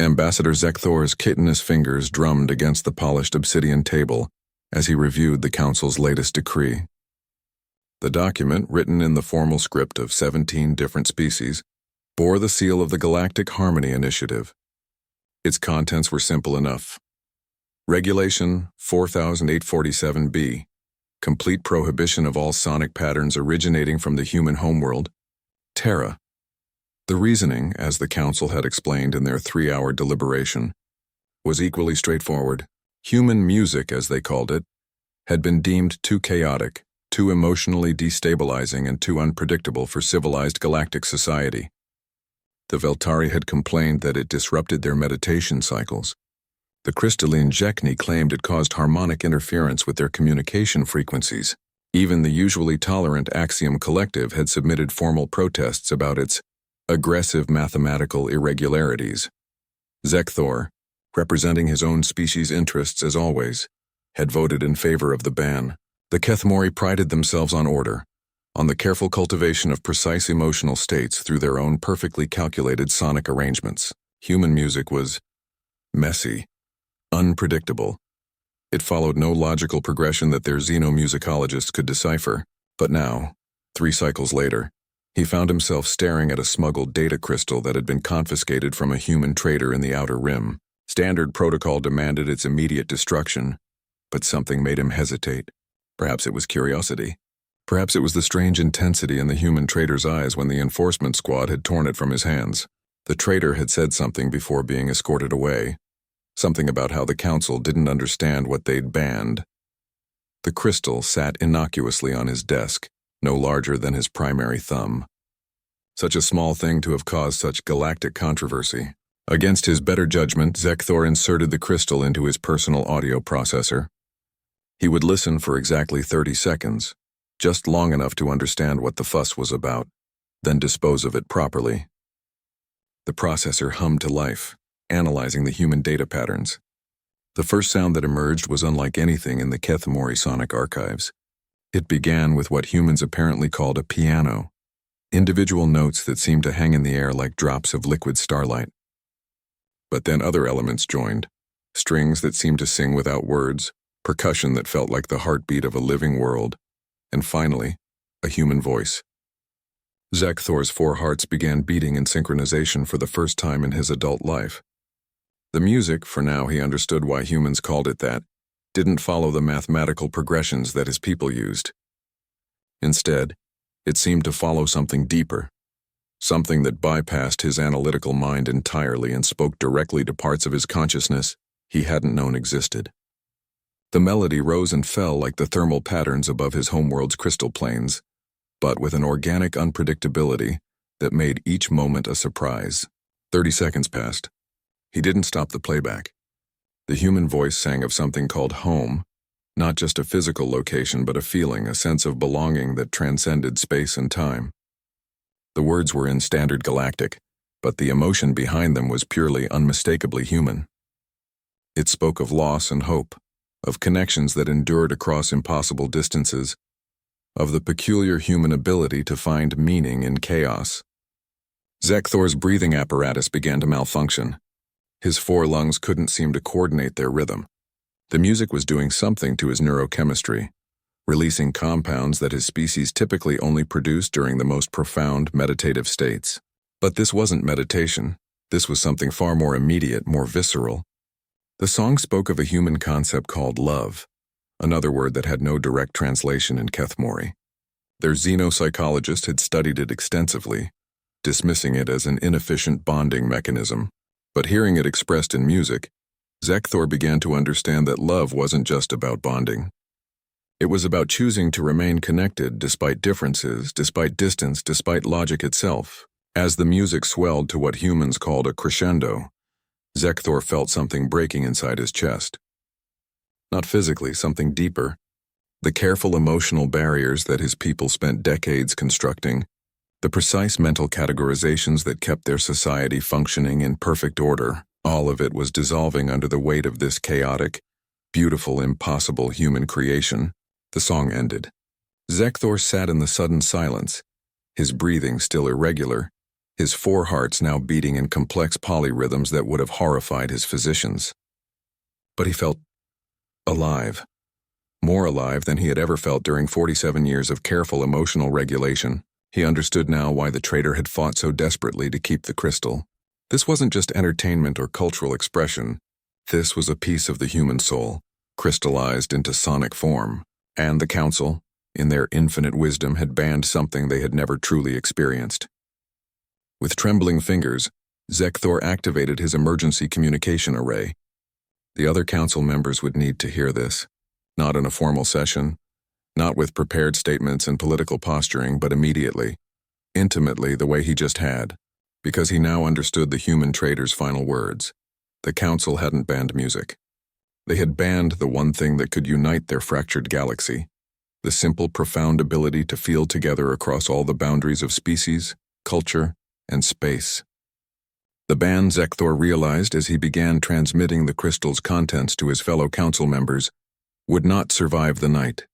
Ambassador Zekthor's chitinous fingers drummed against the polished obsidian table as he reviewed the Council's latest decree. The document, written in the formal script of 17 different species, bore the seal of the Galactic Harmony Initiative. Its contents were simple enough. Regulation 4847B, complete prohibition of all sonic patterns originating from the human homeworld, Terra. The reasoning, as the Council had explained in their 3-hour deliberation, was equally straightforward. Human music, as they called it, had been deemed too chaotic, too emotionally destabilizing, and too unpredictable for civilized galactic society. The Veltari had complained that it disrupted their meditation cycles. The crystalline Jekni claimed it caused harmonic interference with their communication frequencies. Even the usually tolerant Axiom Collective had submitted formal protests about its aggressive mathematical irregularities. Zekthor, representing his own species' interests as always, had voted in favor of the ban. The Kethmori prided themselves on order, on the careful cultivation of precise emotional states through their own perfectly calculated sonic arrangements. Human music was messy, unpredictable. It followed no logical progression that their xenomusicologists could decipher. But now, 3 cycles later, he found himself staring at a smuggled data crystal that had been confiscated from a human trader in the Outer Rim. Standard protocol demanded its immediate destruction, but something made him hesitate. Perhaps it was curiosity. Perhaps it was the strange intensity in the human trader's eyes when the enforcement squad had torn it from his hands. The trader had said something before being escorted away, something about how the Council didn't understand what they'd banned. The crystal sat innocuously on his desk, no larger than his primary thumb. Such a small thing to have caused such galactic controversy. Against his better judgment, Zekthor inserted the crystal into his personal audio processor. He would listen for exactly 30 seconds, just long enough to understand what the fuss was about, then dispose of it properly. The processor hummed to life, analyzing the human data patterns. The first sound that emerged was unlike anything in the Kethmori sonic archives. It began with what humans apparently called a piano, individual notes that seemed to hang in the air like drops of liquid starlight. But then other elements joined, strings that seemed to sing without words, percussion that felt like the heartbeat of a living world, and finally, a human voice. Zekthor's 4 hearts began beating in synchronization for the first time in his adult life. The music, for now he understood why humans called it that, didn't follow the mathematical progressions that his people used. Instead, it seemed to follow something deeper, something that bypassed his analytical mind entirely and spoke directly to parts of his consciousness he hadn't known existed. The melody rose and fell like the thermal patterns above his homeworld's crystal planes, but with an organic unpredictability that made each moment a surprise. 30 seconds passed. He didn't stop the playback. The human voice sang of something called home, not just a physical location but a feeling, a sense of belonging that transcended space and time. The words were in standard galactic, but the emotion behind them was purely unmistakably human. It spoke of loss and hope, of connections that endured across impossible distances, of the peculiar human ability to find meaning in chaos. Zekthor's breathing apparatus began to malfunction. His 4 lungs couldn't seem to coordinate their rhythm. The music was doing something to his neurochemistry, releasing compounds that his species typically only produced during the most profound meditative states. But this wasn't meditation. This was something far more immediate, more visceral. The song spoke of a human concept called love, another word that had no direct translation in Kethmori. Their xenopsychologist had studied it extensively, dismissing it as an inefficient bonding mechanism. But hearing it expressed in music, Zekthor began to understand that love wasn't just about bonding. It was about choosing to remain connected despite differences, despite distance, despite logic itself. As the music swelled to what humans called a crescendo, Zekthor felt something breaking inside his chest. Not physically, something deeper. The careful emotional barriers that his people spent decades constructing, the precise mental categorizations that kept their society functioning in perfect order, all of it was dissolving under the weight of this chaotic, beautiful, impossible human creation. The song ended. Zekthor sat in the sudden silence, his breathing still irregular, his 4 hearts now beating in complex polyrhythms that would have horrified his physicians. But he felt alive. More alive than he had ever felt during 47 years of careful emotional regulation. He understood now why the traitor had fought so desperately to keep the crystal. This wasn't just entertainment or cultural expression. This was a piece of the human soul, crystallized into sonic form. And the Council, in their infinite wisdom, had banned something they had never truly experienced. With trembling fingers, Zekthor activated his emergency communication array. The other council members would need to hear this, not in a formal session, not with prepared statements and political posturing, but immediately, intimately, the way he just had, because he now understood the human traitor's final words. The council hadn't banned music. They had banned the one thing that could unite their fractured galaxy, the simple, profound ability to feel together across all the boundaries of species, culture, and space. The ban, Zekthor realized as he began transmitting the crystal's contents to his fellow council members, would not survive the night.